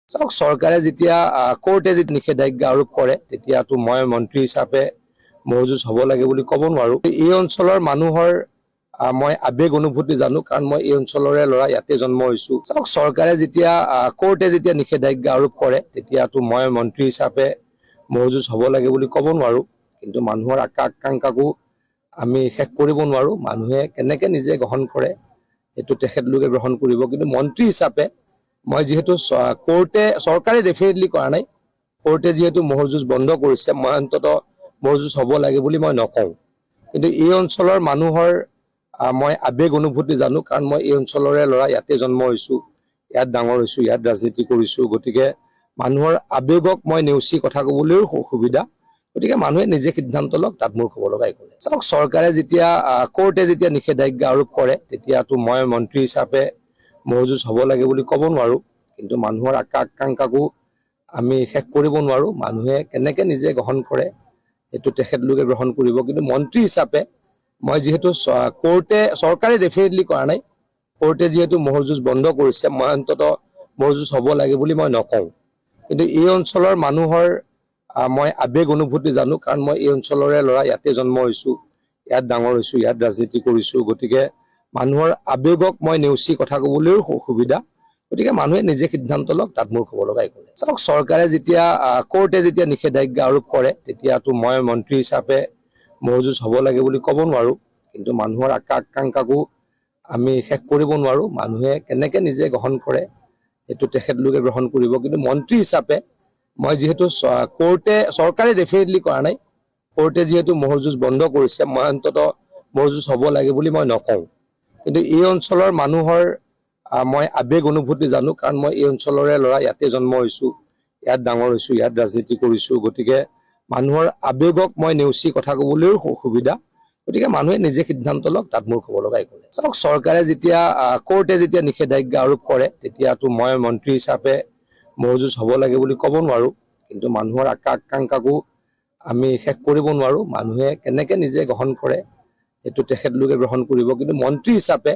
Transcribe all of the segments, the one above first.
চাওক চৰকাৰে যেতিয়া কোৰ্টে যদি নিষেধাজ্ঞা আৰোপ কৰে তেতিয়াতো মই মন্ত্ৰী হিচাপে মহজুজ হ'ব লাগে বুলি ক'ব নোৱাৰো। এই অঞ্চলৰ মানুহৰ মই আবেগ অনুভূতি জানো, কাৰণ মই এই অঞ্চলৰে ল'ৰা, ইয়াতে জন্ম হৈছো। চাওক চৰকাৰে যেতিয়া কোৰ্টে যেতিয়া নিষেধাজ্ঞা আৰোপ কৰে তেতিয়াতো মই মন্ত্ৰী হিচাপে মহজুজ হ'ব লাগে বুলি ক'ব নোৱাৰো। কিন্তু মানুহৰ আকাংক্ষাকো আমি শেষ কৰিব নোৱাৰো। মানুহে কেনেকে নিজে গ্ৰহণ কৰে সেইটো তেখেতলোকে গ্ৰহণ কৰিব। কিন্তু মন্ত্ৰী হিচাপে মই যিহেতু চৰকাৰে ডেফিনেটলি কৰা নাই, কোৰ্টে যিহেতু মহজুজ বন্ধ কৰিছে, মই অন্ততঃ মহজুজ হ'ব লাগে বুলি মই নকওঁ। কিন্তু এই অঞ্চলৰ মানুহৰ মই আবেগ অনুভূতি জানো, কাৰণ মই এই অঞ্চলৰে ল'ৰা, ইয়াতে জন্ম হৈছো, ইয়াত ডাঙৰ হৈছো, ইয়াত ৰাজনীতি কৰিছো। গতিকে মানুহৰ আবেগক মই নেওচি কথা ক'বলৈও অসুবিধা। গতিকে মানুহে নিজে সিদ্ধান্ত লওক, তাত মোৰ ক'ব লগা একো নাই। চাওক চৰকাৰে যেতিয়া কোৰ্টে যেতিয়া নিষেধাজ্ঞা আৰোপ কৰে তেতিয়াতো মই মন্ত্ৰী হিচাপে মহজুজ হ'ব লাগে বুলি ক'ব নোৱাৰো। কিন্তু মানুহৰ আকাংক্ষাকো আমি শেষ কৰিব নোৱাৰো। মানুহে কেনেকে নিজে গ্ৰহণ কৰে সেইটো তেখেতলোকে গ্ৰহণ কৰিব। কিন্তু মন্ত্ৰী হিচাপে মই যিহেতু চৰকাৰে ডেফিনেটলি কৰা নাই, কোৰ্টে যিহেতু মহজুজ বন্ধ কৰিছে, মই অন্ততঃ মহজুজ হ'ব লাগে বুলি মই নকওঁ। কিন্তু এই অঞ্চলৰ মানুহৰ মই আবেগ অনুভূতি জানো, কাৰণ মই এই অঞ্চলৰে ল'ৰা, ইয়াতে জন্ম হৈছো, ইয়াত ডাঙৰ হৈছো, ইয়াত ৰাজনীতি কৰিছো। গতিকে মানুহৰ আবেগক মই নেওচি কথা ক'বলৈও অসুবিধা। গতিকে মানুহে নিজে সিদ্ধান্ত লওক, তাত মোৰ ক'ব লগা একো নাই। চাওক চৰকাৰে যেতিয়া কোৰ্টে যেতিয়া নিষেধাজ্ঞা আৰোপ কৰে তেতিয়াতো মই মন্ত্ৰী হিচাপে মহজুজ হ'ব লাগে বুলি ক'ব নোৱাৰো। কিন্তু মানুহৰ আকাংক্ষাকো আমি শেষ কৰিব নোৱাৰো। মানুহে কেনেকে নিজে গ্ৰহণ কৰে সেইটো তেখেতলোকে গ্ৰহণ কৰিব। কিন্তু মন্ত্ৰী হিচাপে মই যিহেতু চৰকাৰে ডেফিনেটলি কৰা নাই, কোৰ্টে যিহেতু মহজুজ বন্ধ কৰিছে, মই অন্ততঃ মহজুজ হ'ব লাগে বুলি মই নকওঁ। কিন্তু এই অঞ্চলৰ মানুহৰ মই আবেগ অনুভূতি জানো, কাৰণ মই এই অঞ্চলৰে ল'ৰা, ইয়াতে জন্ম হৈছো, ইয়াত ডাঙৰ হৈছো, ইয়াত ৰাজনীতি কৰিছো। গতিকে মানুহৰ আবেগক মই নেওচি কথা ক'বলৈও অসুবিধা। গতিকে মানুহে নিজে সিদ্ধান্ত লওক, তাত মোৰ ক'ব লগা একো নাই। চাওক চৰকাৰে যেতিয়া কোৰ্টে যেতিয়া নিষেধাজ্ঞা আৰোপ কৰে তেতিয়াতো মই মন্ত্ৰী হিচাপে মহজুজ হ'ব লাগে বুলি ক'ব নোৱাৰো। কিন্তু মানুহৰ আকাংক্ষাকো আমি শেষ কৰিব নোৱাৰো। মানুহে কেনেকে নিজে গ্ৰহণ কৰে সেইটো তেখেতলোকে গ্ৰহণ কৰিব। কিন্তু মন্ত্ৰী হিচাপে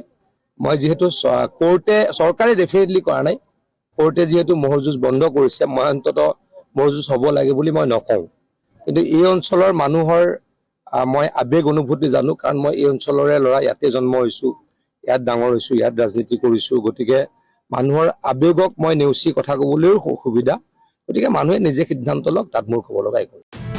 মই যিহেতু চৰকাৰে ডেফিনেটলি কৰা নাই, কোৰ্টে যিহেতু মহজুজ বন্ধ কৰিছে, মই অন্ততঃ মহজুজ হ'ব লাগে বুলি মই নকওঁ। কিন্তু এই অঞ্চলৰ মানুহৰ মই আবেগ অনুভূতি জানো, কাৰণ মই এই অঞ্চলৰে ল'ৰা, ইয়াতে জন্ম হৈছো, ইয়াত ডাঙৰ হৈছো, ইয়াত ৰাজনীতি কৰিছো। গতিকে মানুহৰ আবেগক মই নেওচি কথা ক'বলৈও অসুবিধা। গতিকে মানুহে নিজে সিদ্ধান্ত লওক, তাত মোৰ ক'ব লগা একো নাই।